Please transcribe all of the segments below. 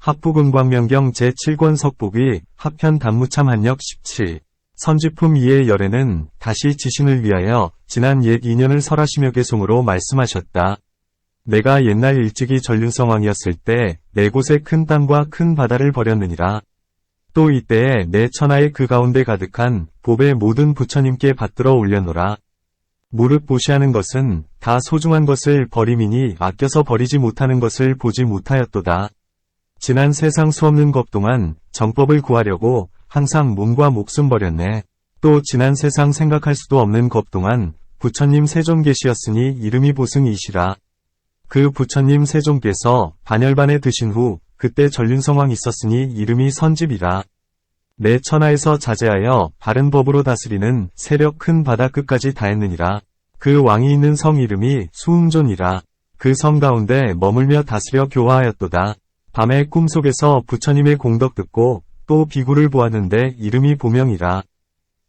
합부금광명경 제7권 석복위 하편 단무참 한역 17 선지품 2의 열애는 다시 지신을 위하여 지난 옛 인연을 설하시며 개송으로 말씀하셨다. 내가 옛날 일찍이 전륜성왕이었을 때 네 곳에 큰 땅과 큰 바다를 벌였느니라. 또 이때에 내 천하의 그 가운데 가득한 법의 모든 부처님께 받들어 올려노라. 무릇 보시하는 것은 다 소중한 것을 버림이니 아껴서 버리지 못하는 것을 보지 못하였도다. 지난 세상 수없는 것 동안 정법을 구하려고 항상 몸과 목숨 버렸네. 또 지난 세상 생각할 수도 없는 것 동안 부처님 세존 계시였으니 이름이 보승이시라. 그 부처님 세존께서 반열반에 드신 후 그때 전륜성왕 있었으니 이름이 선집이라. 내 천하에서 자제하여 바른 법으로 다스리는 세력 큰 바다 끝까지 다했느니라. 그 왕이 있는 성 이름이 수음존이라. 그 성 가운데 머물며 다스려 교화하였도다. 밤에 꿈속에서 부처님의 공덕 듣고 또 비구를 보았는데 이름이 보명이라.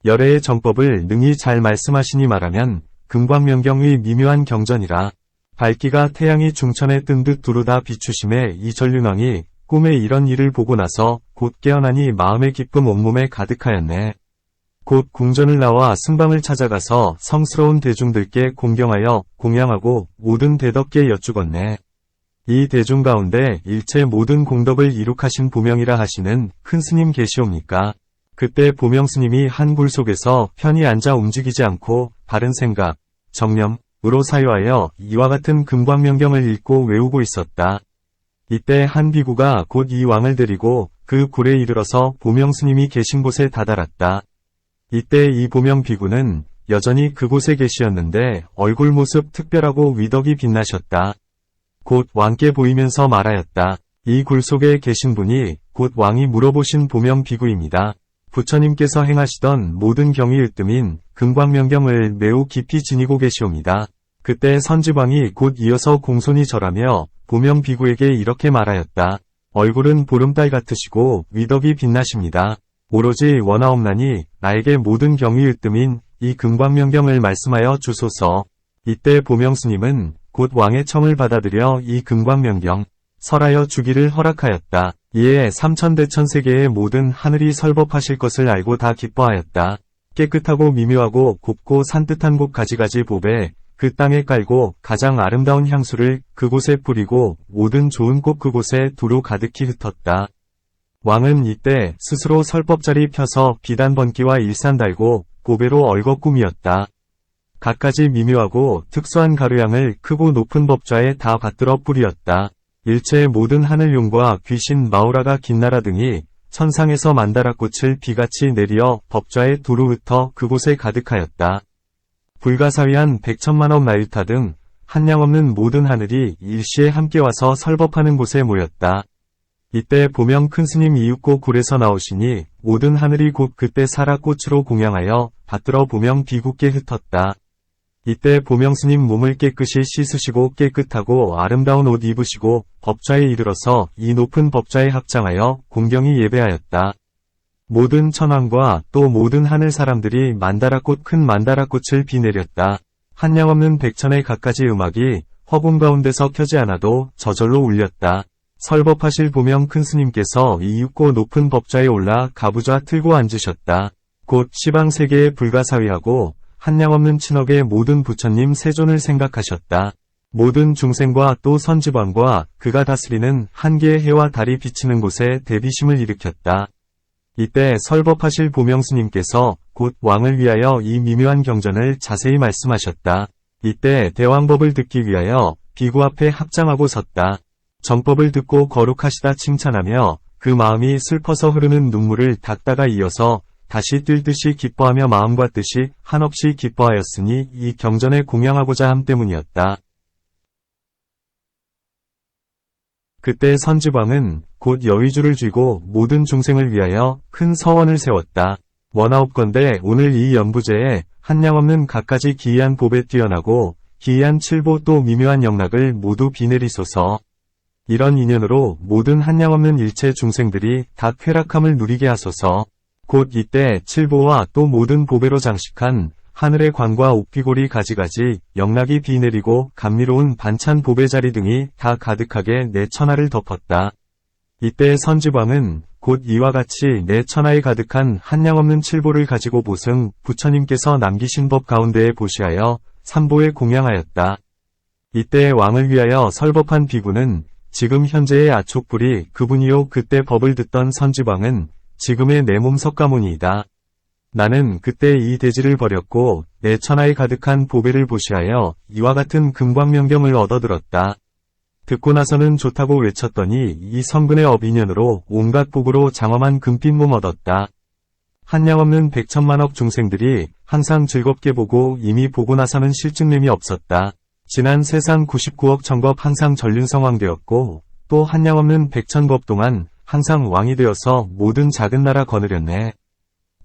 열애의 정법을 능히 잘 말씀하시니 말하면 금광명경의 미묘한 경전이라. 밝기가 태양이 중천에 뜬 듯 두루다 비추심에 이 전륜왕이 꿈에 이런 일을 보고 나서 곧 깨어나니 마음의 기쁨 온몸에 가득하였네. 곧 궁전을 나와 승방을 찾아가서 성스러운 대중들께 공경하여 공양하고 모든 대덕께 여쭈었네. 이 대중 가운데 일체 모든 공덕을 이룩하신 보명이라 하시는 큰 스님 계시옵니까? 그때 보명 스님이 한 굴 속에서 편히 앉아 움직이지 않고 바른 생각, 정념으로 사유하여 이와 같은 금광명경을 읽고 외우고 있었다. 이때 한 비구가 곧 이 왕을 데리고 그 굴에 이르러서 보명 스님이 계신 곳에 다다랐다. 이때 이 보명 비구는 여전히 그곳에 계시었는데 얼굴 모습 특별하고 위덕이 빛나셨다. 곧 왕께 보이면서 말하였다. 이 굴 속에 계신 분이 곧 왕이 물어보신 보명 비구입니다. 부처님께서 행하시던 모든 경이 으뜸인 금광명경을 매우 깊이 지니고 계시옵니다. 그때 선지왕이 곧 이어서 공손히 절하며 보명 비구에게 이렇게 말하였다. 얼굴은 보름달 같으시고 위덕이 빛나십니다. 오로지 원하옵나니 나에게 모든 경이 으뜸인 이 금광명경을 말씀하여 주소서. 이때 보명 스님은 곧 왕의 청을 받아들여 이 금광명경 설하여 주기를 허락하였다. 이에 삼천대천세계의 모든 하늘이 설법하실 것을 알고 다 기뻐하였다. 깨끗하고 미묘하고 곱고 산뜻한 곳 가지가지 봅에 그 땅에 깔고 가장 아름다운 향수를 그곳에 뿌리고 모든 좋은 꽃 그곳에 두루 가득히 흩었다. 왕은 이때 스스로 설법자리 펴서 비단 번기와 일산 달고 보배로 얼거 꾸미었다. 갖가지 미묘하고 특수한 가루향을 크고 높은 법좌에 다 받들어 뿌리었다. 일체의 모든 하늘용과 귀신 마우라가 긴나라 등이 천상에서 만다라꽃을 비같이 내리어 법좌에 두루 흩어 그곳에 가득하였다. 불가사위한 백천만억 나유타 등 한량없는 모든 하늘이 일시에 함께 와서 설법하는 곳에 모였다. 이때 보명 큰 스님 이윽고 굴에서 나오시니 모든 하늘이 곧 그때 사라 꽃으로 공양하여 받들어 보명 비구께 흩었다. 이때 보명 스님 몸을 깨끗이 씻으시고 깨끗하고 아름다운 옷 입으시고 법좌에 이르러서 이 높은 법좌에 합장하여 공경히 예배하였다. 모든 천왕과 또 모든 하늘 사람들이 만다라꽃 큰 만다라꽃을 비내렸다. 한량없는 백천의 갖가지 음악이 허공 가운데서 켜지 않아도 저절로 울렸다. 설법하실 보명 큰 스님께서 이윽고 높은 법좌에 올라 가부좌 틀고 앉으셨다. 곧 시방세계의 불가사위하고 한량없는 친억의 모든 부처님 세존을 생각하셨다. 모든 중생과 또 선지왕과 그가 다스리는 한 개의 해와 달이 비치는 곳에 대비심을 일으켰다. 이때 설법하실 보명 스님께서 곧 왕을 위하여 이 미묘한 경전을 자세히 말씀하셨다. 이때 대왕법을 듣기 위하여 비구 앞에 합장하고 섰다. 정법을 듣고 거룩하시다 칭찬하며 그 마음이 슬퍼서 흐르는 눈물을 닦다가 이어서 다시 뛸 듯이 기뻐하며 마음과 뜻이 한없이 기뻐하였으니 이 경전에 공양하고자 함 때문이었다. 그때 선지왕은 곧 여의주를 쥐고 모든 중생을 위하여 큰 서원을 세웠다. 원하옵건대 오늘 이 연부제에 한량없는 갖가지 기이한 법에 뛰어나고 기이한 칠보 또 미묘한 영락을 모두 비내리소서. 이런 인연으로 모든 한량없는 일체 중생들이 다 쾌락함을 누리게 하소서. 곧 이때 칠보와 또 모든 보배로 장식한 하늘의 관과 옥귀고리 가지가지 영락이 비내리고 감미로운 반찬 보배자리 등이 다 가득하게 내 천하를 덮었다. 이때 선지왕은 곧 이와 같이 내 천하에 가득한 한량없는 칠보를 가지고 보승 부처님께서 남기신 법 가운데에 보시하여 삼보에 공양하였다. 이때 왕을 위하여 설법한 비구는 지금 현재의 아촉불이 그분이요 그때 법을 듣던 선지왕은 지금의 내 몸 석가모니이다. 나는 그때 이 대지를 버렸고 내 천하에 가득한 보배를 보시하여 이와 같은 금광명경을 얻어들었다. 듣고 나서는 좋다고 외쳤더니 이 성근의 업인연으로 온갖 복으로 장엄한 금빛 몸 얻었다. 한량없는 백천만억 중생들이 항상 즐겁게 보고 이미 보고 나서는 실증냄이 없었다. 지난 세상 99억 천법 항상 전륜성왕되었고 또 한량없는 백천법 동안 항상 왕이 되어서 모든 작은 나라 거느렸네.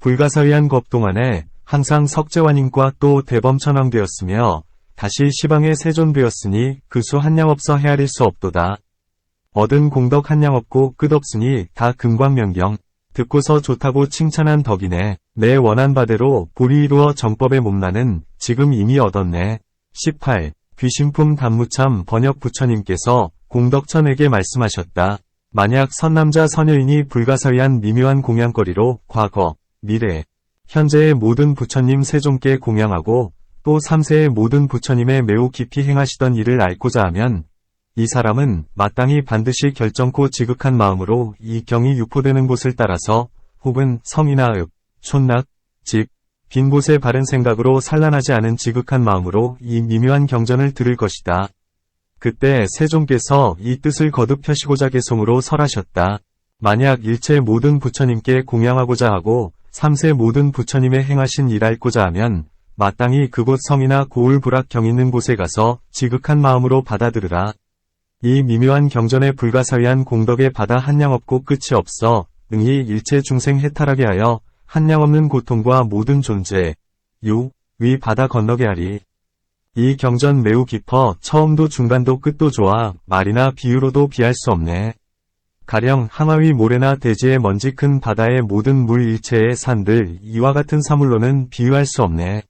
불가사의한 법 동안에 항상 석재환인과 또 대범천왕 되었으며 다시 시방에 세존되었으니 그 수 한량없어 헤아릴 수 없도다. 얻은 공덕 한량없고 끝없으니 다 금광명경. 듣고서 좋다고 칭찬한 덕이네. 내 원한 바대로 불이 이루어 정법에 몸나는 지금 이미 얻었네. 18. 귀신품 단무참 번역 부처님께서 공덕천에게 말씀하셨다. 만약 선남자 선여인이 불가사의한 미묘한 공양거리로 과거, 미래, 현재의 모든 부처님 세종께 공양하고 또 3세의 모든 부처님의 매우 깊이 행하시던 일을 알고자 하면 이 사람은 마땅히 반드시 결정코 지극한 마음으로 이 경이 유포되는 곳을 따라서 혹은 성이나 읍, 촌락, 집, 빈 곳에 바른 생각으로 산란하지 않은 지극한 마음으로 이 미묘한 경전을 들을 것이다. 그때 세종께서 이 뜻을 거듭 펴시고자 개송으로 설하셨다. 만약 일체 모든 부처님께 공양하고자 하고 3세 모든 부처님의 행하신 일 알고자 하면 마땅히 그곳 성이나 고을 불악 경 있는 곳에 가서 지극한 마음으로 받아들으라. 이 미묘한 경전의 불가사의한 공덕에 바다 한량없고 끝이 없어 능히 일체 중생 해탈하게 하여 한량없는 고통과 모든 존재, 유, 위 바다 건너게 하리. 이 경전 매우 깊어 처음도 중간도 끝도 좋아 말이나 비유로도 비할 수 없네. 가령 항아위 모래나 대지의 먼지 큰 바다의 모든 물 일체의 산들 이와 같은 사물로는 비유할 수 없네.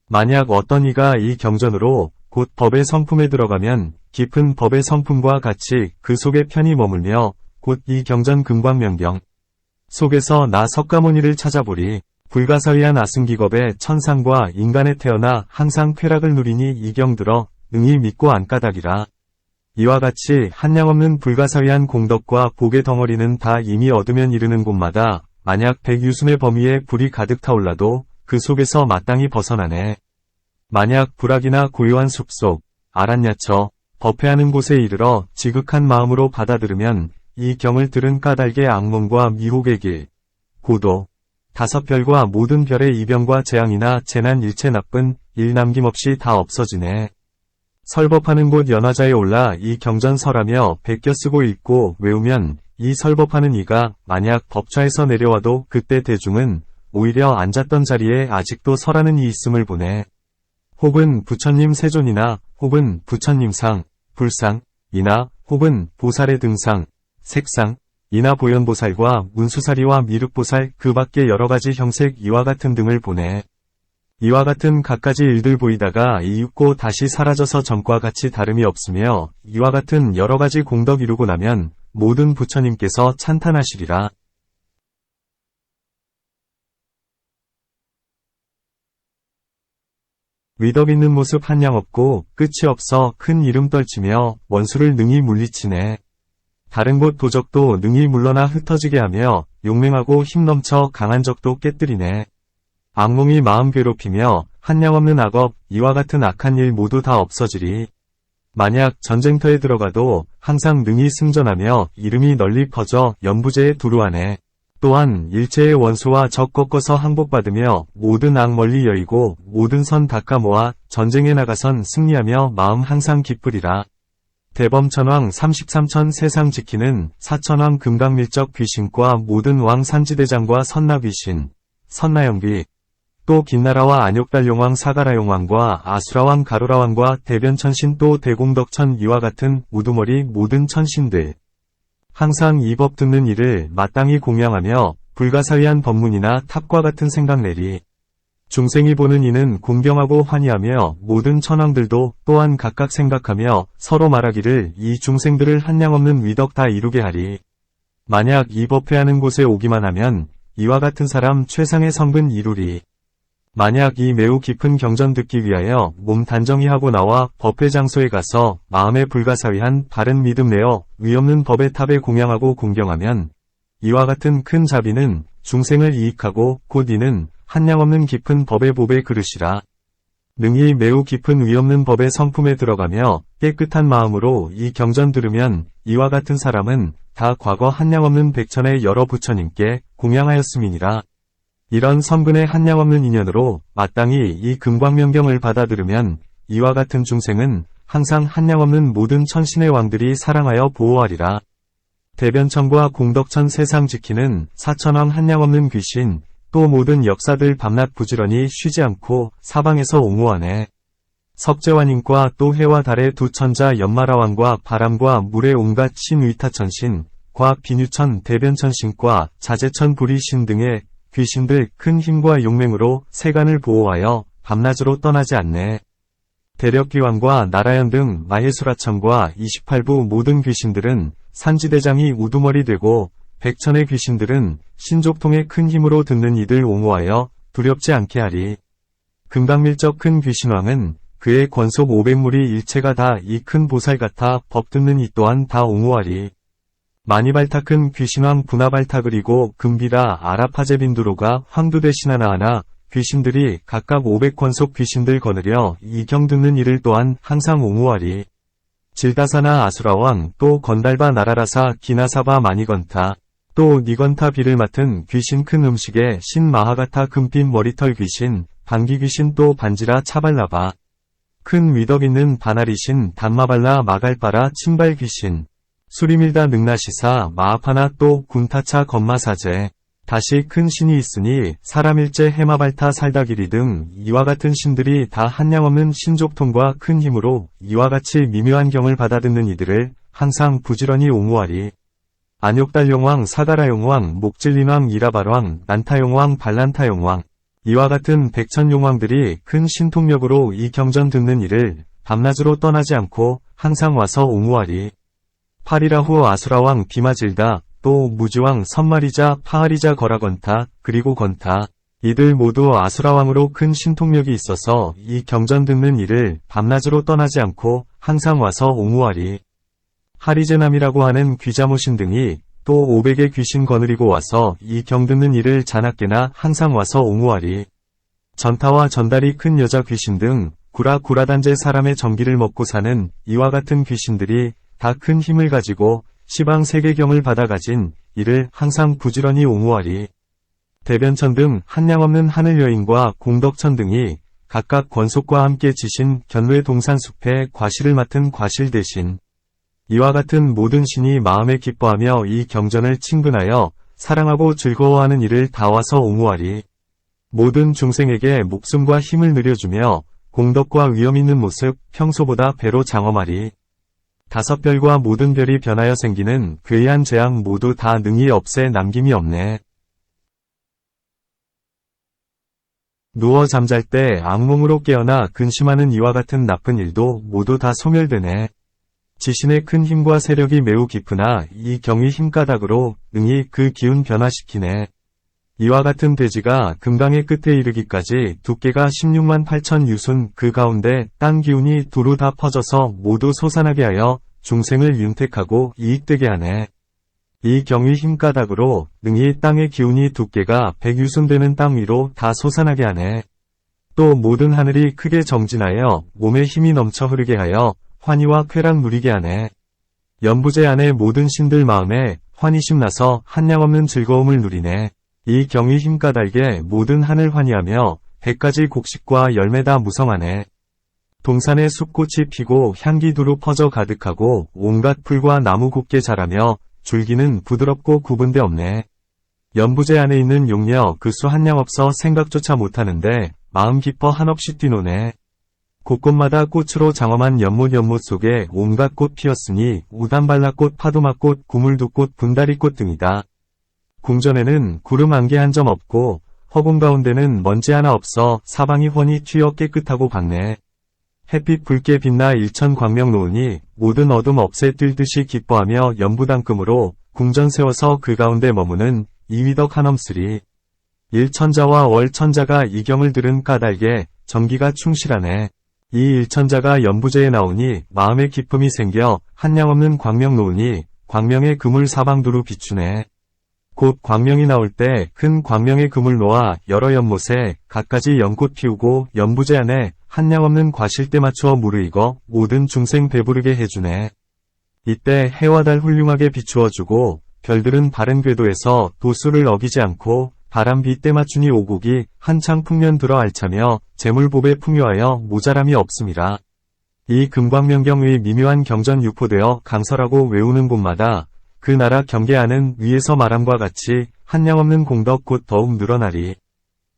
만약 어떤 이가 이 경전으로 곧 법의 성품에 들어가면 깊은 법의 성품과 같이 그 속에 편히 머물며 곧 이 경전 금광명경 속에서 나 석가모니를 찾아보리. 불가사의한 아승기겁의 천상과 인간에 태어나 항상 쾌락을 누리니 이 경 들어 능히 믿고 안 까닭이라. 이와 같이 한량없는 불가사의한 공덕과 복의 덩어리는 다 이미 얻으면 이르는 곳마다 만약 백유순의 범위에 불이 가득 타올라도 그 속에서 마땅히 벗어나네. 만약 불악이나 고요한 숲속, 아란야처, 법회하는 곳에 이르러 지극한 마음으로 받아들으면 이 경을 들은 까닭의 악몽과 미혹의 길, 고도, 다섯 별과 모든 별의 이병과 재앙이나 재난 일체 나쁜 일 남김없이 다 없어지네. 설법하는 곳 연화자에 올라 이 경전 설하며 베껴 쓰고 읽고 외우면 이 설법하는 이가 만약 법좌에서 내려와도 그때 대중은 오히려 앉았던 자리에 아직도 설하는 이 있음을 보네. 혹은 부처님 세존이나 혹은 부처님 상, 불상, 이나 혹은 보살의 등상, 색상, 이나 보현보살과 문수사리와 미륵보살 그 밖에 여러가지 형색 이와 같은 등을 보네. 이와 같은 갖가지 일들 보이다가 이윽고 다시 사라져서 전과 같이 다름이 없으며 이와 같은 여러가지 공덕 이루고 나면 모든 부처님께서 찬탄하시리라. 위덕 있는 모습 한량없고 끝이 없어 큰 이름 떨치며 원수를 능히 물리치네. 다른 곳 도적도 능히 물러나 흩어지게 하며 용맹하고 힘넘쳐 강한 적도 깨뜨리네. 악몽이 마음 괴롭히며 한량없는 악업 이와 같은 악한 일 모두 다 없어지리. 만약 전쟁터에 들어가도 항상 능히 승전하며 이름이 널리 퍼져 연부제에 두루하네. 또한 일체의 원수와 적 꺾어서 항복받으며 모든 악 멀리 여의고 모든 선 닦아 모아 전쟁에 나가선 승리하며 마음 항상 기쁘리라. 대범천왕 33천 세상 지키는 사천왕 금강밀적 귀신과 모든 왕 산지대장과 선나귀신, 선나영비, 또 긴나라와 안욕달용왕 사가라용왕과 아수라왕 가로라왕과 대변천신 또 대공덕천 이와 같은 우두머리 모든 천신들. 항상 이 법 듣는 이를 마땅히 공양하며 불가사의한 법문이나 탑과 같은 생각 내리. 중생이 보는 이는 공경하고 환희하며 모든 천왕들도 또한 각각 생각하며 서로 말하기를 이 중생들을 한량없는 위덕 다 이루게 하리. 만약 이 법회하는 곳에 오기만 하면 이와 같은 사람 최상의 성근 이루리. 만약 이 매우 깊은 경전 듣기 위하여 몸 단정히 하고 나와 법회 장소에 가서 마음에 불가사의한 바른 믿음 내어 위없는 법의 탑에 공양하고 공경하면 이와 같은 큰 자비는 중생을 이익하고 곧 이는 한량없는 깊은 법의 보배 그릇이라. 능히 매우 깊은 위없는 법의 성품에 들어가며 깨끗한 마음으로 이 경전 들으면 이와 같은 사람은 다 과거 한량없는 백천의 여러 부처님께 공양하였음이니라. 이런 성근의 한량없는 인연으로 마땅히 이 금광명경을 받아 들으면 이와 같은 중생은 항상 한량없는 모든 천신의 왕들이 사랑하여 보호하리라. 대변천과 공덕천 세상 지키는 사천왕 한량없는 귀신 또 모든 역사들 밤낮 부지런히 쉬지 않고 사방에서 옹호하네. 석재환인과 또 해와 달의 두 천자 연마라왕과 바람과 물의 온갖 신위타천신, 과 비뉴천 대변천신과 자재천 부리신 등의 귀신들 큰 힘과 용맹으로 세간을 보호하여 밤낮으로 떠나지 않네. 대력기왕과 나라연 등 마해수라천과 28부 모든 귀신들은 산지대장이 우두머리 되고 백천의 귀신들은 신족통의 큰 힘으로 듣는 이들 옹호하여 두렵지 않게 하리. 금강밀적 큰 귀신왕은 그의 권속 500물이 일체가 다 이 큰 보살 같아 법 듣는 이 또한 다 옹호하리. 마니발타 큰 귀신왕 분하발타 그리고 금비라 아라파제빈두로가 황두대신 하나하나 귀신들이 각각 500권속 귀신들 거느려 이 경 듣는 이를 또한 항상 옹호하리. 질다사나 아수라왕 또 건달바 나라라사 기나사바 마니건타 또 니건타 비를 맡은 귀신 큰 음식에 신마하가타 금빛 머리털 귀신 반기 귀신 또 반지라 차발라바 큰 위덕 있는 바나리신 단마발라 마갈바라 침발 귀신 수리밀다 능나시사 마하파나 또 군타차 건마사제 다시 큰 신이 있으니 사람일제 해마발타 살다기리 등 이와 같은 신들이 다 한량없는 신족통과 큰 힘으로 이와 같이 미묘한 경을 받아듣는 이들을 항상 부지런히 옹호하리. 안욕달용왕 사가라용왕 목질린왕 이라발왕 난타용왕 발란타용왕 이와 같은 백천용왕들이 큰 신통력으로 이 경전 듣는 이를 밤낮으로 떠나지 않고 항상 와서 옹호하리. 파리라후 아수라왕 비마질다 또 무지왕 선마리자 파하리자 거라건타 그리고 건타 이들 모두 아수라왕으로 큰 신통력이 있어서 이 경전 듣는 이를 밤낮으로 떠나지 않고 항상 와서 옹호하리. 하리제남이라고 하는 귀자모신 등이 또 500의 귀신 거느리고 와서 이 경 듣는 이를 자나깨나 항상 와서 옹호하리. 전타와 전달이 큰 여자 귀신 등 구라단제 사람의 전기를 먹고 사는 이와 같은 귀신들이 다 큰 힘을 가지고 시방 세계경을 받아 가진 이를 항상 부지런히 옹호하리. 대변천 등 한량없는 하늘 여인과 공덕천 등이 각각 권속과 함께 지신 견외 동산숲의 과실을 맡은 과실 대신 이와 같은 모든 신이 마음에 기뻐하며 이 경전을 친근하여 사랑하고 즐거워하는 이를 다 와서 옹호하리. 모든 중생에게 목숨과 힘을 늘려주며 공덕과 위엄 있는 모습 평소보다 배로 장엄하리. 다섯 별과 모든 별이 변하여 생기는 괴이한 재앙 모두 다 능히 없애 남김이 없네. 누워 잠잘 때 악몽으로 깨어나 근심하는 이와 같은 나쁜 일도 모두 다 소멸되네. 지신의 큰 힘과 세력이 매우 깊으나 이 경이 힘가닥으로 능히 그 기운 변화시키네. 이와 같은 대지가 금강의 끝에 이르기까지 두께가 16만 8천 유순 그 가운데 땅 기운이 두루 다 퍼져서 모두 솟아나게 하여 중생을 윤택하고 이익되게 하네. 이 경의 힘가닥으로 능히 땅의 기운이 두께가 100유순 되는 땅 위로 다 솟아나게 하네. 또 모든 하늘이 크게 정진하여 몸에 힘이 넘쳐 흐르게 하여 환희와 쾌락 누리게 하네. 연부제 안의 모든 신들 마음에 환희심 나서 한량없는 즐거움을 누리네. 이 경의 힘가닥에 모든 하늘 환희하며 100가지 곡식과 열매 다 무성하네. 동산에 숲꽃이 피고 향기 두루 퍼져 가득하고 온갖 풀과 나무 곱게 자라며 줄기는 부드럽고 구분대 없네. 연부제 안에 있는 용녀 그 수 한량 없어 생각조차 못하는데 마음 기뻐 한없이 뛰노네. 곳곳마다 꽃으로 장엄한 연못 속에 온갖 꽃 피었으니 우단발라꽃, 파도막꽃, 구물두꽃, 분다리꽃 등이다. 궁전에는 구름 안개 한 점 없고 허공 가운데는 먼지 하나 없어 사방이 훤히 튀어 깨끗하고 밝네. 햇빛 붉게 빛나 일천 광명 놓으니 모든 어둠 없애 뛸듯이 기뻐하며 연부당금으로 궁전 세워서 그 가운데 머무는 이위덕 한엄쓰리. 일천자와 월천자가 이경을 들은 까닭에 정기가 충실하네. 이 일천자가 연부제에 나오니 마음에 기쁨이 생겨 한량없는 광명 놓으니 광명의 그물 사방두루 비추네. 곧 광명이 나올 때 큰 광명의 그물 놓아 여러 연못에 갖가지 연꽃 피우고 연부제 안에 한량없는 과실때 맞추어 물을 익어 모든 중생 배부르게 해주네. 이때 해와 달 훌륭하게 비추어주고 별들은 바른 궤도에서 도수를 어기지 않고 바람비 때 맞추니 오곡이 한창 풍년 들어 알차며 재물복에 풍요하여 모자람이 없음이라. 이 금광명경의 미묘한 경전 유포되어 강설하고 외우는 곳마다 그 나라 경계하는 위에서 말함과 같이 한량없는 공덕 곧 더욱 늘어나리.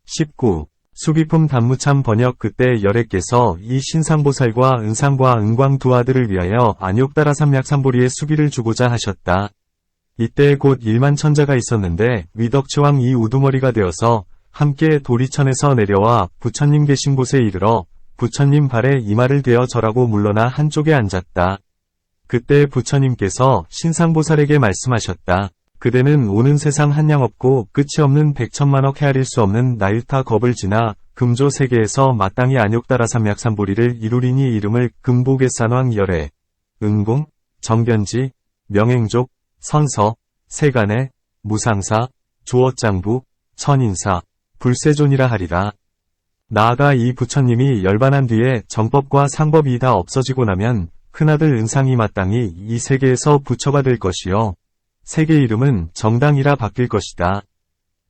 19. 수비품 단무참 번역. 그때 열애께서 이 신상보살과 은상과 은광 두 아들을 위하여 안욕따라 삼약삼보리의 수기를 주고자 하셨다. 이때 곧 1만 천자가 있었는데 위덕치왕 이 우두머리가 되어서 함께 도리천에서 내려와 부처님 계신 곳에 이르러 부처님 발에 이마를 대어 절하고 물러나 한쪽에 앉았다. 그때 부처님께서 신상보살에게 말씀하셨다. 그대는 오는 세상 한량 없고 끝이 없는 백천만억 헤아릴 수 없는 나유타 겁을 지나 금조 세계에서 마땅히 안욕따라 삼약삼보리를 이루리니 이름을 금보개산왕 열애, 은공, 정변지, 명행족, 선서, 세간의, 무상사, 조어장부, 천인사, 불세존이라 하리라. 나아가 이 부처님이 열반한 뒤에 정법과 상법이 다 없어지고 나면 큰아들 은상이 마땅히 이 세계에서 부처가 될 것이요. 세계 이름은 정당이라 바뀔 것이다.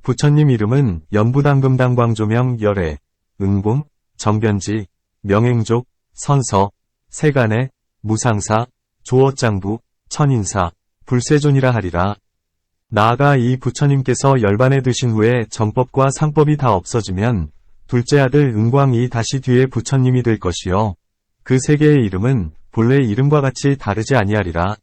부처님 이름은 연부당금당광조명 열애, 은공, 정변지, 명행족, 선서, 세간의, 무상사, 조어장부, 천인사, 불세존이라 하리라. 나아가 이 부처님께서 열반에 드신 후에 정법과 상법이 다 없어지면 둘째 아들 은광이 다시 뒤에 부처님이 될 것이요. 그 세계의 이름은 본래 이름과 같이 다르지 아니하리라.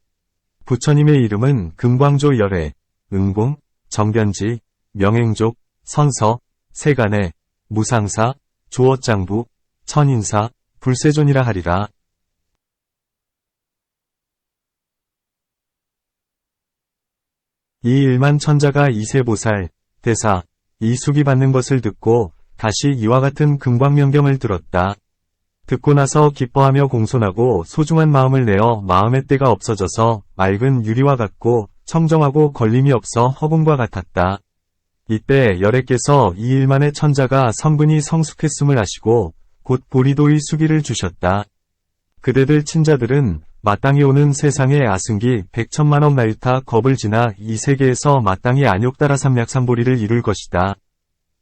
부처님의 이름은 금광조 열애, 은공, 정변지, 명행족, 선서, 세간의, 무상사, 조어장부, 천인사, 불세존이라 하리라. 이 1만 천자가 이세보살, 대사, 이 수기 받는 것을 듣고 다시 이와 같은 금광명경을 들었다. 듣고 나서 기뻐하며 공손하고 소중한 마음을 내어 마음의 때가 없어져서 맑은 유리와 같고 청정하고 걸림이 없어 허공과 같았다. 이때 열애께서 이 1만의 천자가 성분이 성숙했음을 아시고 곧 보리도의 수기를 주셨다. 그대들 친자들은 마땅히 오는 세상의 아승기 100천만억 나유타 겁을 지나 이 세계에서 마땅히 안욕따라 삼약삼보리를 이룰 것이다.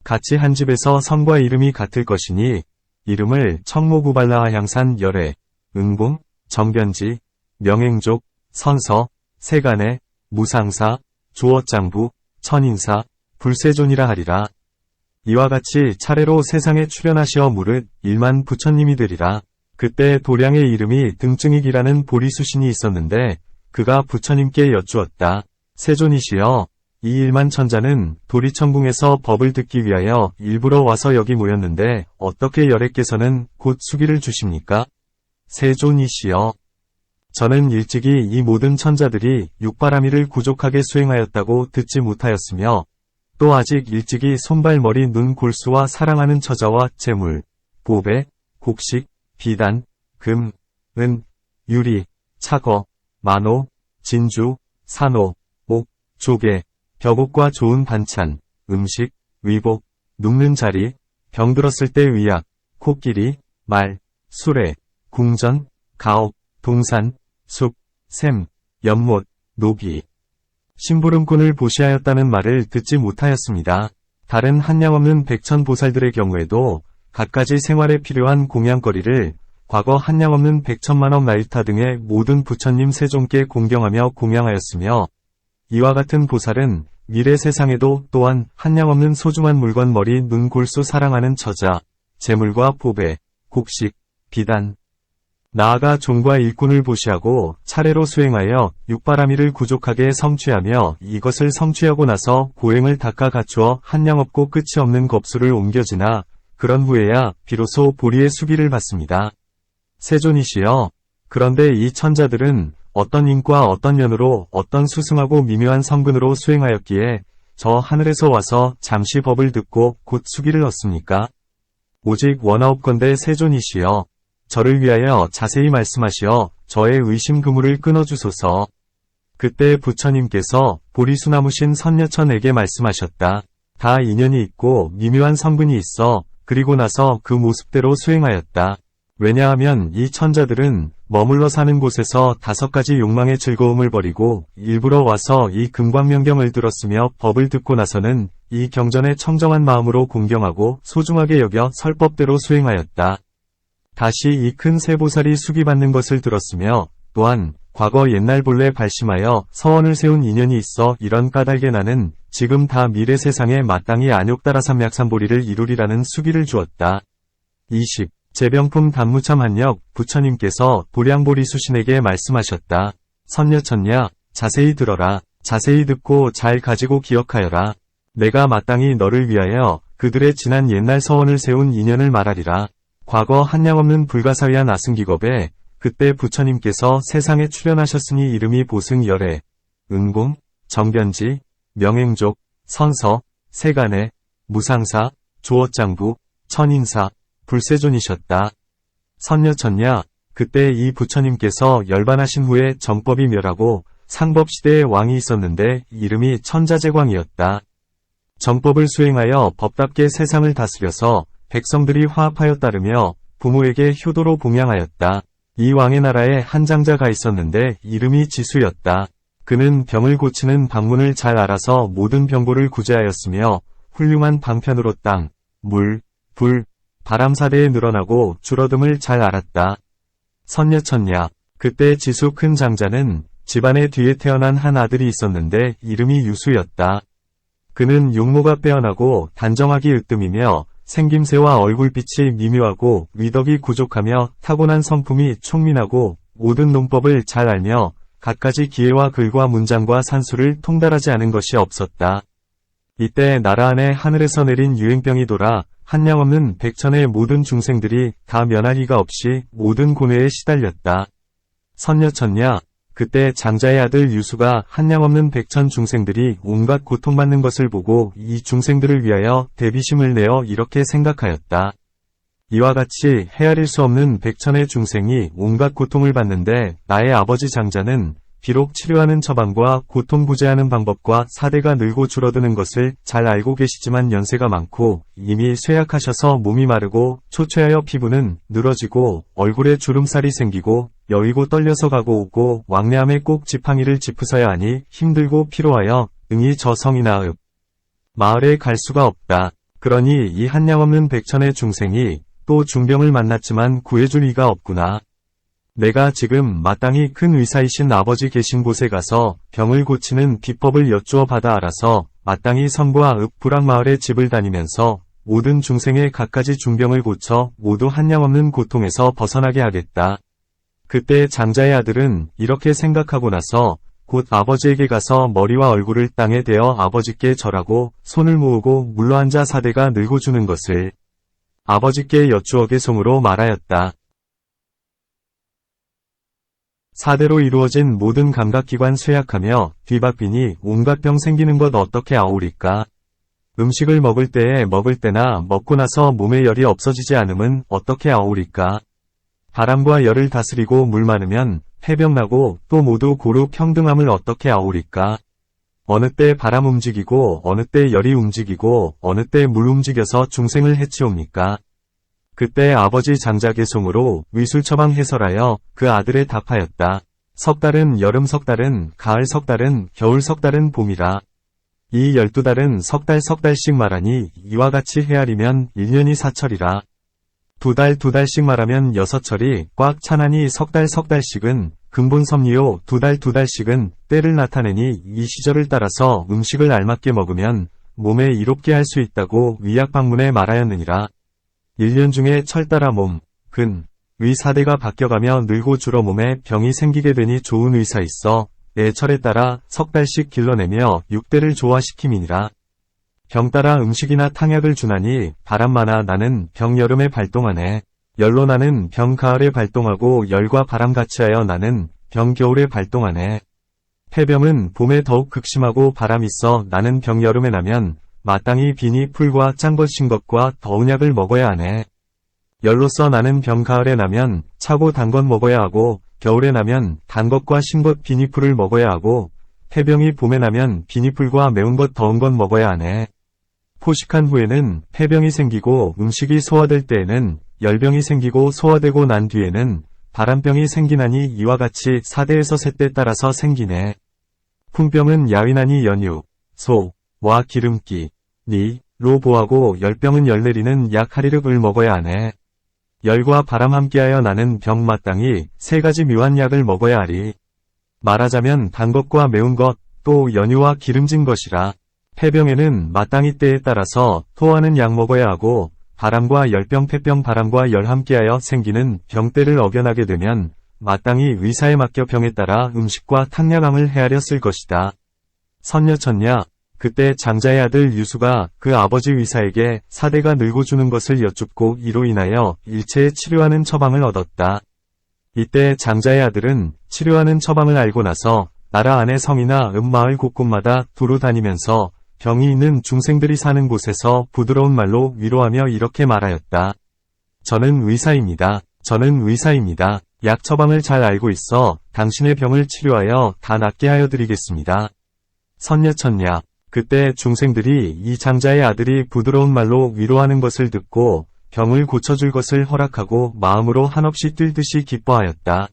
같이 한 집에서 성과 이름이 같을 것이니 이름을 청모구발라하 향산 열애, 은공, 정변지, 명행족, 선서, 세간의, 무상사, 조어장부, 천인사, 불세존이라 하리라. 이와 같이 차례로 세상에 출현하시어 무릇 1만 부처님이 되리라. 그때 도량의 이름이 등증익이라는 보리수신이 있었는데 그가 부처님께 여쭈었다. 세존이시여, 이 1만 천자는 도리천궁에서 법을 듣기 위하여 일부러 와서 여기 모였는데 어떻게 열애께서는 곧 수기를 주십니까? 세존이시여, 저는 일찍이 이 모든 천자들이 육바라미를 구족하게 수행하였다고 듣지 못하였으며 또 아직 일찍이 손발 머리 눈 골수와 사랑하는 처자와 재물, 보배, 곡식, 비단, 금, 은, 유리, 차거, 만호, 진주, 산호, 옥, 조개, 벽옥과 좋은 반찬, 음식, 위복, 눕는 자리, 병들었을 때 위약, 코끼리, 말, 수레, 궁전, 가옥, 동산, 숲, 샘, 연못, 노기, 심부름꾼을 보시하였다는 말을 듣지 못하였습니다. 다른 한량없는 백천보살들의 경우에도 갖가지 생활에 필요한 공양거리를 과거 한량없는 100천만억 나유타 등의 모든 부처님 세종께 공경하며 공양하였으며 이와 같은 보살은 미래 세상에도 또한 한량없는 소중한 물건 머리 눈 골수 사랑하는 처자, 재물과 보배, 곡식, 비단, 나아가 종과 일꾼을 보시하고 차례로 수행하여 육바라미를 구족하게 성취하며 이것을 성취하고 나서 고행을 닦아 갖추어 한량없고 끝이 없는 겁수를 옮겨지나 그런 후에야 비로소 보리의 수기를 받습니다. 세존이시여, 그런데 이 천자들은 어떤 인과 어떤 면으로 어떤 수승하고 미묘한 성근으로 수행하였기에 저 하늘에서 와서 잠시 법을 듣고 곧 수기를 얻습니까? 오직 원하옵건대 세존이시여 저를 위하여 자세히 말씀하시어 저의 의심 그물을 끊어주소서. 그때 부처님께서 보리수나무신 선녀천에게 말씀하셨다. 다 인연이 있고 미묘한 성분이 있어 그리고 나서 그 모습대로 수행하였다. 왜냐하면 이 천자들은 머물러 사는 곳에서 5가지 욕망의 즐거움을 버리고 일부러 와서 이 금광명경을 들었으며 법을 듣고 나서는 이 경전에 청정한 마음으로 공경하고 소중하게 여겨 설법대로 수행하였다. 다시 이 큰 세보살이 수기받는 것을 들었으며 또한 과거 옛날 본래 발심하여 서원을 세운 인연이 있어 이런 까닭에 나는 지금 다 미래 세상에 마땅히 안욕따라삼약삼보리를 이루리라는 수기를 주었다. 20. 제병품 단무참 한역 부처님께서 도량보리 수신에게 말씀하셨다. 선녀천냐, 자세히 들어라. 자세히 듣고 잘 가지고 기억하여라. 내가 마땅히 너를 위하여 그들의 지난 옛날 서원을 세운 인연을 말하리라. 과거 한량없는 불가사의한 아승기겁에 그때 부처님께서 세상에 출현하셨으니 이름이 보승열애, 은공, 정견지, 명행족, 선서, 세간의, 무상사, 조엇장부, 천인사, 불세존이셨다. 선녀천냐, 그때 이 부처님께서 열반하신 후에 정법이 멸하고 상법시대에 왕이 있었는데 이름이 천자제광이었다. 정법을 수행하여 법답게 세상을 다스려서 백성들이 화합하여 따르며 부모에게 효도로 봉양하였다. 이 왕의 나라에 한 장자가 있었는데 이름이 지수였다. 그는 병을 고치는 방문을 잘 알아서 모든 병고를 구제하였으며 훌륭한 방편으로 땅, 물, 불, 바람 4대에 늘어나고 줄어듦을 잘 알았다. 선녀천냐, 그때 지수 큰 장자는 집안의 뒤에 태어난 한 아들이 있었는데 이름이 유수였다. 그는 용모가 빼어나고 단정하기 으뜸이며 생김새와 얼굴빛이 미묘하고 위덕이 부족하며 타고난 성품이 총민하고 모든 논법을 잘 알며 갖가지 기회와 글과 문장과 산수를 통달하지 않은 것이 없었다. 이때 나라 안에 하늘에서 내린 유행병이 돌아 한량없는 백천의 모든 중생들이 다 면할 리가 없이 모든 고뇌에 시달렸다. 선녀천냐, 그때 장자의 아들 유수가 한량없는 백천 중생들이 온갖 고통받는 것을 보고 이 중생들을 위하여 대비심을 내어 이렇게 생각하였다. 이와 같이 헤아릴 수 없는 백천의 중생이 온갖 고통을 받는데 나의 아버지 장자는 비록 치료하는 처방과 고통 구제하는 방법과 사대가 늘고 줄어드는 것을 잘 알고 계시지만 연세가 많고 이미 쇠약하셔서 몸이 마르고 초췌하여 피부는 늘어지고 얼굴에 주름살이 생기고 여의고 떨려서 가고 오고 왕래함에 꼭 지팡이를 짚으서야 하니 힘들고 피로하여 응이 저성이나 읍 마을에 갈 수가 없다. 그러니 이 한량없는 백천의 중생이 또 중병을 만났지만 구해줄 이가 없구나. 내가 지금 마땅히 큰 의사이신 아버지 계신 곳에 가서 병을 고치는 비법을 여쭈어 받아 알아서 마땅히 선부와 읍 부락마을에 집을 다니면서 모든 중생의 갖가지 중병을 고쳐 모두 한량없는 고통에서 벗어나게 하겠다. 그때 장자의 아들은 이렇게 생각하고 나서 곧 아버지에게 가서 머리와 얼굴을 땅에 대어 아버지께 절하고 손을 모으고 물러앉아 사대가 늙어 주는 것을 아버지께 여쭈어 개송으로 말하였다. 사대로 이루어진 모든 감각기관 쇠약하며 뒤바삐니 온갖 병 생기는 것 어떻게 아오리까? 음식을 먹을 때에 먹을 때나 먹고 나서 몸에 열이 없어지지 않음은 어떻게 아오리까? 바람과 열을 다스리고 물 많으면 폐병나고 또 모두 고루 평등함을 어떻게 아오리까? 어느 때 바람 움직이고 어느 때 열이 움직이고 어느 때 물 움직여서 중생을 해치옵니까? 그때 아버지 장자 개송으로 위술처방 해설하여 그 아들에 답하였다. 석 달은 여름, 석 달은 가을, 석 달은 겨울, 석 달은 봄이라. 이 12달은 석 달씩 말하니 이와 같이 헤아리면 1년이 4철이라. 2달씩 말하면 6철이 꽉 차나니 석 달씩은 근본 섭리요 2달씩은 때를 나타내니 이 시절을 따라서 음식을 알맞게 먹으면 몸에 이롭게 할 수 있다고 위약방문에 말하였느니라. 1년 중에 철 따라 몸, 근, 위 사대가 바뀌어가며 늙고 줄어 몸에 병이 생기게 되니 좋은 의사 있어 내 철에 따라 석 달씩 길러내며 6대를 조화시킴이니라. 병 따라 음식이나 탕약을 주나니 바람 많아 나는 병 여름에 발동하네. 열로 나는 병 가을에 발동하고 열과 바람 같이 하여 나는 병 겨울에 발동하네. 폐병은 봄에 더욱 극심하고 바람 있어 나는 병 여름에 나면 마땅히 비니 풀과 짠 것 신 것과 더운 약을 먹어야 하네. 열로써 나는 병 가을에 나면 차고 단 것 먹어야 하고 겨울에 나면 단 것과 신 것 비니풀을 먹어야 하고 폐병이 봄에 나면 비니풀과 매운 것 더운 것 먹어야 하네. 포식한 후에는 폐병이 생기고 음식이 소화될 때에는 열병이 생기고 소화되고 난 뒤에는 바람병이 생기나니 이와 같이 4대에서 셋대 따라서 생기네. 풍병은 야윈하니 연유, 소, 와 기름기, 니,로 보하고 열병은 열 내리는 약 하리륵을 먹어야 하네. 열과 바람 함께하여 나는 병 마땅히 3가지 묘한 약을 먹어야 하리. 말하자면 단 것과 매운 것, 또 연유와 기름진 것이라. 폐병에는 마땅히 때에 따라서 토하는 약 먹어야 하고 바람과 열병 폐병 바람과 열 함께하여 생기는 병때를 어겨나게 되면 마땅히 의사에 맡겨 병에 따라 음식과 탕약함을 헤아려 쓸 것이다. 선녀천냐, 그때 장자의 아들 유수가 그 아버지 의사에게 사대가 늙어 주는 것을 여쭙고 이로 인하여 일체의 치료하는 처방을 얻었다. 이때 장자의 아들은 치료하는 처방을 알고 나서 나라 안의 성이나 읍마을 곳곳마다 두루 다니면서 병이 있는 중생들이 사는 곳에서 부드러운 말로 위로하며 이렇게 말하였다. 저는 의사입니다. 저는 의사입니다. 약 처방을 잘 알고 있어 당신의 병을 치료하여 다 낫게 하여 드리겠습니다. 선녀천냐, 그때 중생들이 이 장자의 아들이 부드러운 말로 위로하는 것을 듣고 병을 고쳐줄 것을 허락하고 마음으로 한없이 뛸듯이 기뻐하였다.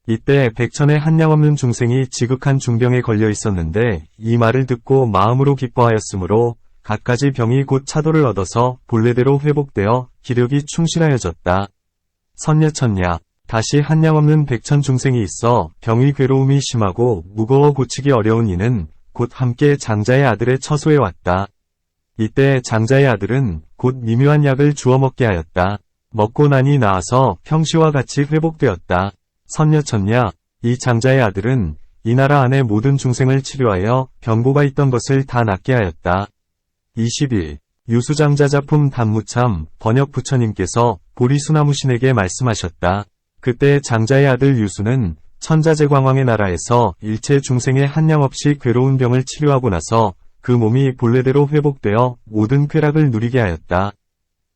이때 백천의 한량없는 중생이 지극한 중병에 걸려 있었는데 이 말을 듣고 마음으로 기뻐하였으므로 갖가지 병이 곧 차도를 얻어서 본래대로 회복되어 기력이 충실하여졌다. 선녀천냐, 다시 한량없는 백천 중생이 있어 병의 괴로움이 심하고 무거워 고치기 어려운 이는 곧 함께 장자의 아들의 처소에 왔다. 이때 장자의 아들은 곧 미묘한 약을 주워 먹게 하였다. 먹고 나니 나아서 평시와 같이 회복되었다. 선녀천냐, 이 장자의 아들은 이 나라 안의 모든 중생을 치료하여 병고가 있던 것을 다 낫게 하였다. 21. 유수장자작품 단무참 번역 부처님께서 보리수나무신에게 말씀하셨다. 그때 장자의 아들 유수는 천자제광왕의 나라에서 일체 중생의 한량없이 괴로운 병을 치료하고 나서 그 몸이 본래대로 회복되어 모든 쾌락을 누리게 하였다.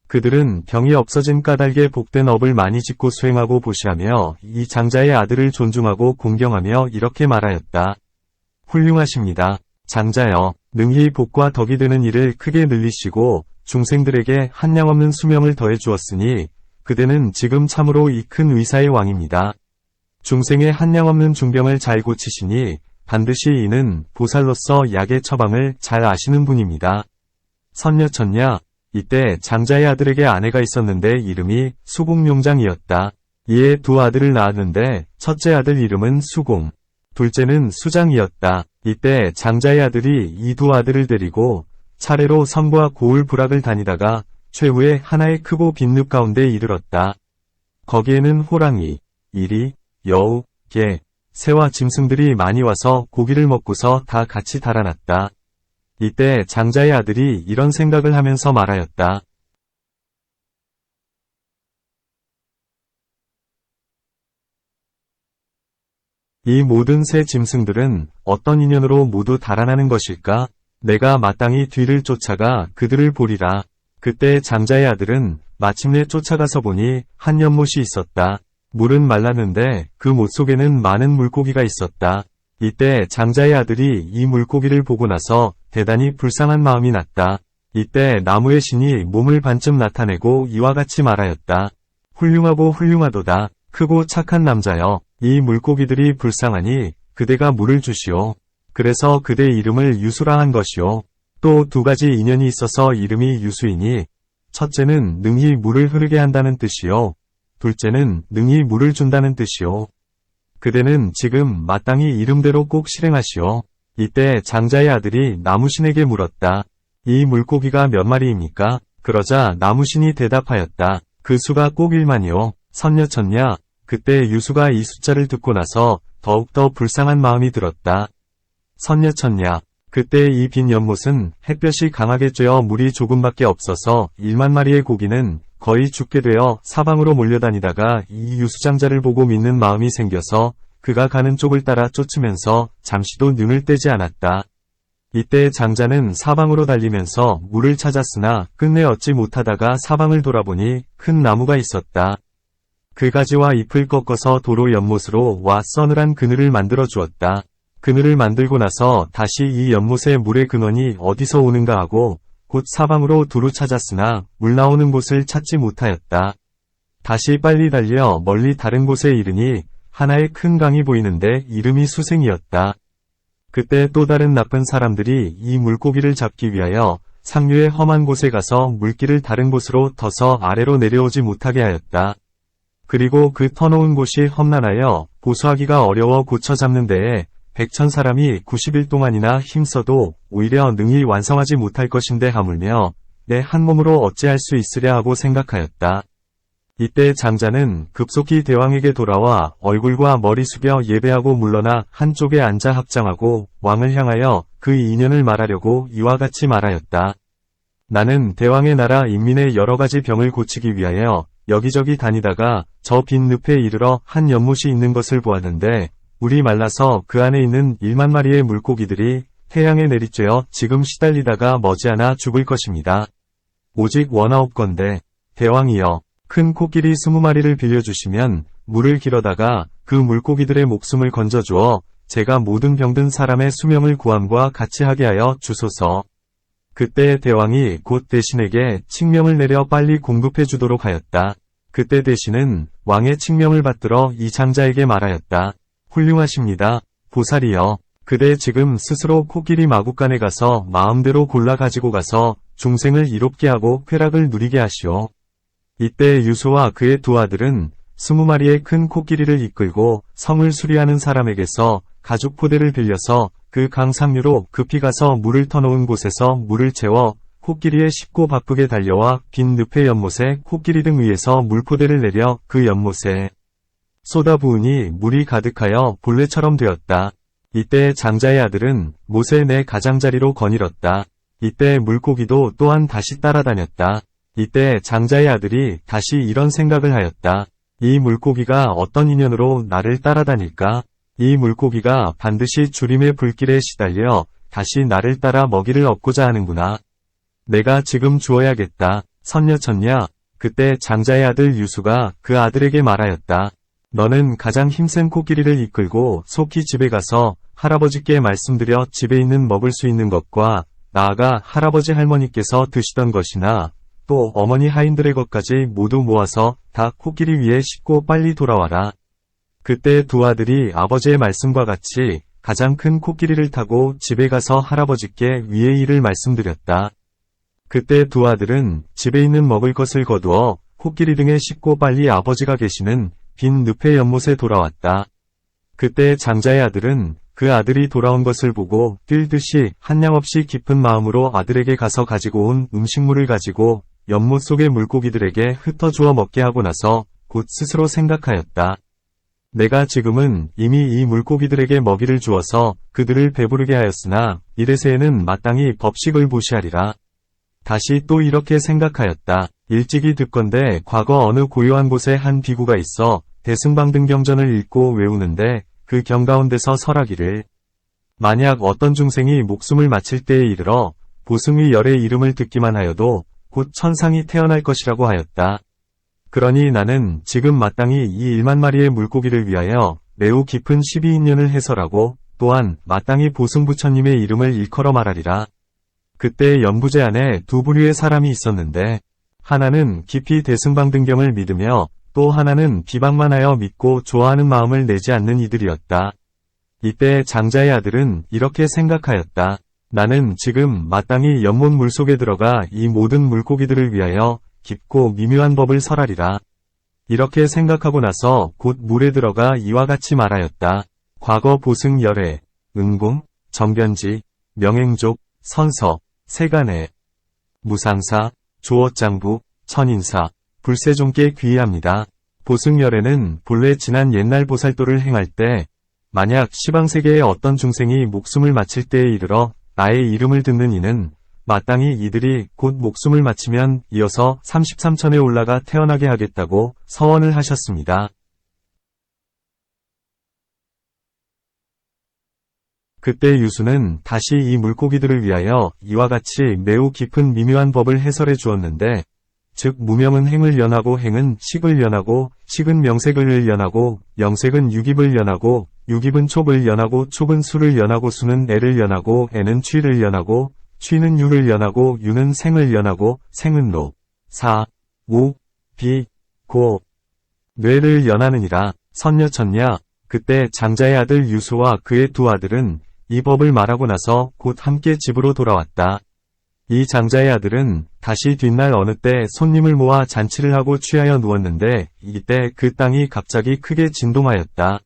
그들은 병이 없어진 까닭에 복된 업을 많이 짓고 수행하고 보시하며 이 장자의 아들을 존중하고 공경하며 이렇게 말하였다. 훌륭하십니다. 장자여, 능히 복과 덕이 되는 일을 크게 늘리시고 중생들에게 한량없는 수명을 더해 주었으니 그대는 지금 참으로 이 큰 의사의 왕입니다. 중생의 한량없는 중병을 잘 고치시니 반드시 이는 보살로서 약의 처방을 잘 아시는 분입니다. 선녀천냐, 이때 장자의 아들에게 아내가 있었는데 이름이 수공용장이었다. 이에 두 아들을 낳았는데 첫째 아들 이름은 수공, 둘째는 수장이었다. 이때 장자의 아들이 이 두 아들을 데리고 차례로 성과 고을 부락을 다니다가 최후에 하나의 크고 빈 늪 가운데 이르렀다. 거기에는 호랑이, 이리, 여우, 개, 새와 짐승들이 많이 와서 고기를 먹고서 다 같이 달아났다. 이때 장자의 아들이 이런 생각을 하면서 말하였다. 이 모든 새 짐승들은 어떤 인연으로 모두 달아나는 것일까? 내가 마땅히 뒤를 쫓아가 그들을 보리라. 그때 장자의 아들은 마침내 쫓아가서 보니 한 연못이 있었다. 물은 말랐는데 그 못 속에는 많은 물고기가 있었다. 이때 장자의 아들이 이 물고기를 보고 나서 대단히 불쌍한 마음이 났다. 이때 나무의 신이 몸을 반쯤 나타내고 이와 같이 말하였다. 훌륭하고 훌륭하도다. 크고 착한 남자여. 이 물고기들이 불쌍하니 그대가 물을 주시오. 그래서 그대 이름을 유수라 한 것이오. 또 두 가지 인연이 있어서 이름이 유수이니 첫째는 능히 물을 흐르게 한다는 뜻이요. 둘째는 능히 물을 준다는 뜻이요. 그대는 지금 마땅히 이름대로 꼭 실행하시오. 이때 장자의 아들이 나무신에게 물었다. 이 물고기가 몇 마리입니까? 그러자 나무신이 대답하였다. 그 수가 꼭 1만이요. 선녀천냐, 그때 유수가 이 숫자를 듣고 나서 더욱더 불쌍한 마음이 들었다. 선녀천냐, 그때 이 빈 연못은 햇볕이 강하게 쬐어 물이 조금밖에 없어서 1만 마리의 고기는 거의 죽게 되어 사방으로 몰려다니다가 이 유수장자를 보고 믿는 마음이 생겨서 그가 가는 쪽을 따라 쫓으면서 잠시도 눈을 떼지 않았다. 이때 장자는 사방으로 달리면서 물을 찾았으나 끝내 얻지 못하다가 사방을 돌아보니 큰 나무가 있었다. 그 가지와 잎을 꺾어서 도로 연못으로 와 서늘한 그늘을 만들어 주었다. 그늘을 만들고 나서 다시 이 연못의 물의 근원이 어디서 오는가 하고 곧 사방으로 두루 찾았으나 물 나오는 곳을 찾지 못하였다. 다시 빨리 달려 멀리 다른 곳에 이르니 하나의 큰 강이 보이는데 이름이 수생이었다. 그때 또 다른 나쁜 사람들이 이 물고기를 잡기 위하여 상류의 험한 곳에 가서 물길을 다른 곳으로 터서 아래로 내려오지 못하게 하였다. 그리고 그 터놓은 곳이 험난하여 보수하기가 어려워 고쳐 잡는 데에 100,000사람이 90일 동안이나 힘써도 오히려 능히 완성하지 못할 것인데 하물며 내 한 몸으로 어찌할 수 있으랴 하고 생각하였다. 이때 장자는 급속히 대왕에게 돌아와 얼굴과 머리 숙여 예배하고 물러나 한쪽에 앉아 합장하고 왕을 향하여 그 인연을 말하려고 이와 같이 말하였다. 나는 대왕의 나라 인민의 여러 가지 병을 고치기 위하여 여기저기 다니다가 저 빈 늪에 이르러 한 연못이 있는 것을 보았는데 물이 말라서 그 안에 있는 1만 마리의 물고기들이 태양에 내리쬐어 지금 시달리다가 머지않아 죽을 것입니다. 오직 원하옵건대 대왕이여 큰 코끼리 20마리를 빌려주시면 물을 길어다가 그 물고기들의 목숨을 건져주어 제가 모든 병든 사람의 수명을 구함과 같이 하게 하여 주소서. 그때 대왕이 곧 대신에게 칙명을 내려 빨리 공급해 주도록 하였다. 그때 대신은 왕의 칙명을 받들어 이 장자에게 말하였다. 훌륭하십니다. 보살이여. 그대 지금 스스로 코끼리 마구간에 가서 마음대로 골라 가지고 가서 중생을 이롭게 하고 쾌락을 누리게 하시오. 이때 유소와 그의 두 아들은 20마리의 큰 코끼리를 이끌고 성을 수리하는 사람에게서 가죽 포대를 빌려서 그 강 상류로 급히 가서 물을 터놓은 곳에서 물을 채워 코끼리의 쉽고 바쁘게 달려와 빈 늪의 연못에 코끼리 등 위에서 물포대를 내려 그 연못에 쏟아부으니 물이 가득하여 본래처럼 되었다. 이때 장자의 아들은 못에 내 가장자리로 거닐었다. 이때 물고기도 또한 다시 따라다녔다. 이때 장자의 아들이 다시 이런 생각을 하였다. 이 물고기가 어떤 인연으로 나를 따라다닐까? 이 물고기가 반드시 주림의 불길에 시달려 다시 나를 따라 먹이를 얻고자 하는구나. 내가 지금 주어야겠다. 선녀천녀. 그때 장자의 아들 유수가 그 아들에게 말하였다. 너는 가장 힘센 코끼리를 이끌고 속히 집에 가서 할아버지께 말씀드려 집에 있는 먹을 수 있는 것과 나아가 할아버지 할머니께서 드시던 것이나 또 어머니 하인들의 것까지 모두 모아서 다 코끼리 위에 싣고 빨리 돌아와라. 그때 두 아들이 아버지의 말씀과 같이 가장 큰 코끼리를 타고 집에 가서 할아버지께 위의 일을 말씀드렸다. 그때 두 아들은 집에 있는 먹을 것을 거두어 코끼리 등에 싣고 빨리 아버지가 계시는 빈 늪의 연못에 돌아왔다. 그때 장자의 아들은 그 아들이 돌아온 것을 보고 뛸듯이 한량없이 깊은 마음으로 아들에게 가서 가지고 온 음식물을 가지고 연못 속의 물고기들에게 흩어주어 먹게 하고 나서 곧 스스로 생각하였다. 내가 지금은 이미 이 물고기들에게 먹이를 주어서 그들을 배부르게 하였으나 이래세에는 마땅히 법식을 보시하리라. 다시 또 이렇게 생각하였다. 일찍이 듣건대 과거 어느 고요한 곳에 한 비구가 있어 대승방등경전을 읽고 외우는데 그 경가운데서 설하기를 만약 어떤 중생이 목숨을 마칠 때에 이르러 보승의 열의 이름을 듣기만 하여도 곧 천상이 태어날 것이라고 하였다. 그러니 나는 지금 마땅히 이 1만 마리의 물고기를 위하여 매우 깊은 12인연을 해설하고 또한 마땅히 보승부처님의 이름을 일컬어 말하리라. 그때 연부제 안에 두 부류의 사람이 있었는데 하나는 깊이 대승방등경을 믿으며 또 하나는 비방만 하여 믿고 좋아하는 마음을 내지 않는 이들이었다. 이때 장자의 아들은 이렇게 생각하였다. 나는 지금 마땅히 연못 물속에 들어가 이 모든 물고기들을 위하여 깊고 미묘한 법을 설하리라. 이렇게 생각하고 나서 곧 물에 들어가 이와 같이 말하였다. 과거 보승 열애, 은공, 정변지, 명행족, 선서, 세간애, 무상사, 조어장부, 천인사, 불세종께 귀의합니다. 보승열애는 본래 지난 옛날 보살도를 행할 때 만약 시방세계의 어떤 중생이 목숨을 마칠 때에 이르러 나의 이름을 듣는 이는 마땅히 이들이 곧 목숨을 마치면 이어서 33천에 올라가 태어나게 하겠다고 서원을 하셨습니다. 그때 유수는 다시 이 물고기들을 위하여 이와 같이 매우 깊은 미묘한 법을 해설해 주었는데, 즉 무명은 행을 연하고 행은 식을 연하고 식은 명색을 연하고 명색은 유깁을 연하고 유깁은 촉을 연하고 촉은 수를 연하고 수는 애를 연하고 애는 취를 연하고 취는 유를 연하고 유는 생을 연하고 생은 로, 사, 우, 비, 고, 뇌를 연하느니라. 선녀천냐. 그때 장자의 아들 유수와 그의 두 아들은 이 법을 말하고 나서 곧 함께 집으로 돌아왔다. 이 장자의 아들은 다시 뒷날 어느 때 손님을 모아 잔치를 하고 취하여 누웠는데 이때 그 땅이 갑자기 크게 진동하였다.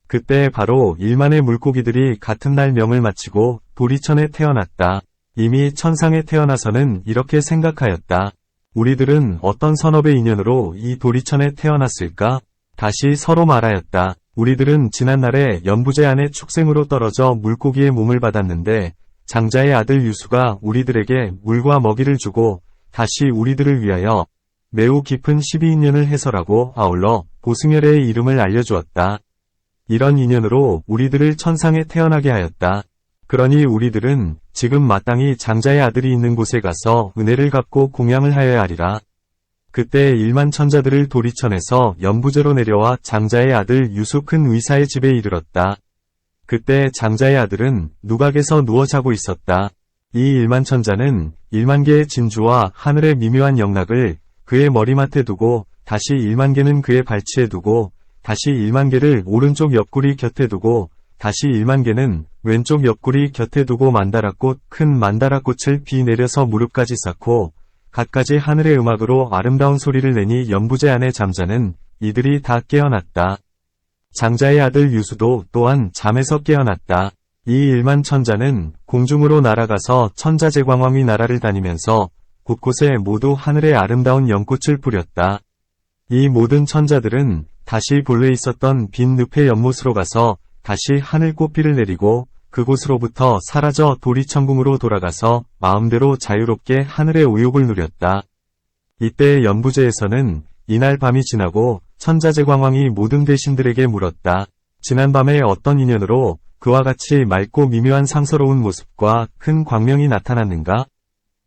그때 바로 1만의 물고기들이 같은 날 명을 마치고 도리천에 태어났다. 이미 천상에 태어나서는 이렇게 생각하였다. 우리들은 어떤 선업의 인연으로 이 도리천에 태어났을까? 다시 서로 말하였다. 우리들은 지난날에 연부제 안에 축생으로 떨어져 물고기의 몸을 받았는데 장자의 아들 유수가 우리들에게 물과 먹이를 주고 다시 우리들을 위하여 매우 깊은 12인연을 해설하고 아울러 보승열의 이름을 알려주었다. 이런 인연으로 우리들을 천상에 태어나게 하였다. 그러니 우리들은 지금 마땅히 장자의 아들이 있는 곳에 가서 은혜를 갚고 공양을 하여야 하리라. 그때 1만 천자들을 도리천에서 연부제로 내려와 장자의 아들 유수 큰 의사의 집에 이르렀다. 그때 장자의 아들은 누각에서 누워 자고 있었다. 이 1만 천자는 1만 개의 진주와 하늘의 미묘한 영락을 그의 머리맡에 두고 다시 1만 개는 그의 발치에 두고 다시 1만 개를 오른쪽 옆구리 곁에 두고 다시 1만 개는 왼쪽 옆구리 곁에 두고 만다라꽃 큰 만다라꽃을 비 내려서 무릎까지 쌓고 갖가지 하늘의 음악으로 아름다운 소리를 내니 연부제 안에 잠자는 이들이 다 깨어났다. 장자의 아들 유수도 또한 잠에서 깨어났다. 이 1만 천자는 공중으로 날아가서 천자제광왕위 나라를 다니면서 곳곳에 모두 하늘의 아름다운 연꽃을 뿌렸다. 이 모든 천자들은 다시 본래 있었던 빈 늪의 연못으로 가서 다시 하늘 꽃비를 내리고 그곳으로부터 사라져 도리천궁으로 돌아가서 마음대로 자유롭게 하늘의 우욕을 누렸다. 이때 연부제에서는 이날 밤이 지나고 천자제광왕이 모든 대신들에게 물었다. 지난밤에 어떤 인연으로 그와 같이 맑고 미묘한 상서로운 모습과 큰 광명이 나타났는가?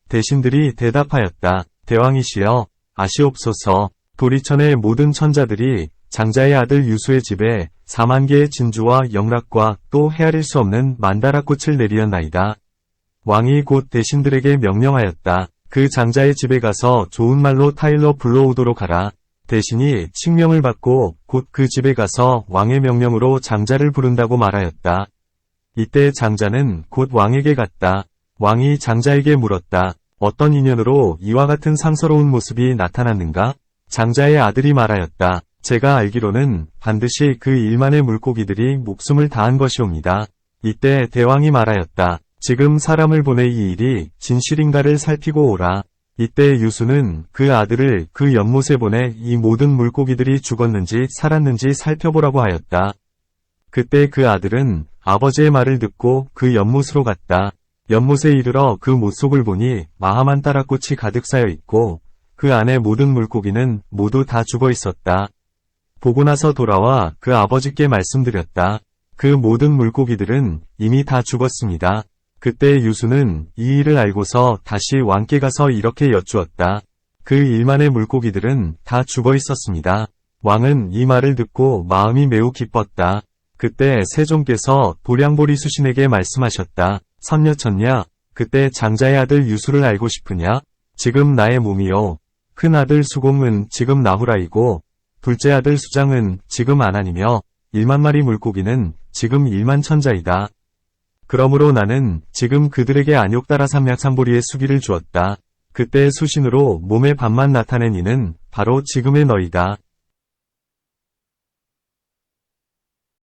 대신들이 대답하였다. 대왕이시여, 아시옵소서. 도리천의 모든 천자들이 장자의 아들 유수의 집에 4만 개의 진주와 영락과 또 헤아릴 수 없는 만다라꽃을 내리었나이다. 왕이 곧 대신들에게 명령하였다. 그 장자의 집에 가서 좋은 말로 타일러 불러오도록 하라. 대신이 칙명을 받고 곧 그 집에 가서 왕의 명령으로 장자를 부른다고 말하였다. 이때 장자는 곧 왕에게 갔다. 왕이 장자에게 물었다. 어떤 인연으로 이와 같은 상서로운 모습이 나타났는가? 장자의 아들이 말하였다. 제가 알기로는 반드시 그 1만의 물고기들이 목숨을 다한 것이옵니다. 이때 대왕이 말하였다. 지금 사람을 보내 이 일이 진실인가를 살피고 오라. 이때 유수는 그 아들을 그 연못에 보내 이 모든 물고기들이 죽었는지 살았는지 살펴보라고 하였다. 그때 그 아들은 아버지의 말을 듣고 그 연못으로 갔다. 연못에 이르러 그 못속을 보니 마하만 따라꽃이 가득 쌓여 있고 그 안에 모든 물고기는 모두 다 죽어 있었다. 보고 나서 돌아와 그 아버지께 말씀드렸다. 그 모든 물고기들은 이미 다 죽었습니다. 그때 유수는 이 일을 알고서 다시 왕께 가서 이렇게 여쭈었다. 그 1만의 물고기들은 다 죽어 있었습니다. 왕은 이 말을 듣고 마음이 매우 기뻤다. 그때 세종께서 도량보리 수신에게 말씀하셨다. 선녀천냐, 그때 장자의 아들 유수를 알고 싶으냐? 지금 나의 몸이요. 큰 아들 수공은 지금 나후라이고 둘째 아들 수장은 지금 안한이며 1만 마리 물고기는 지금 1만 천자이다. 그러므로 나는 지금 그들에게 안욕따라 삼약삼보리의 수기를 주었다. 그때 수신으로 몸의 반만 나타낸 이는 바로 지금의 너희다.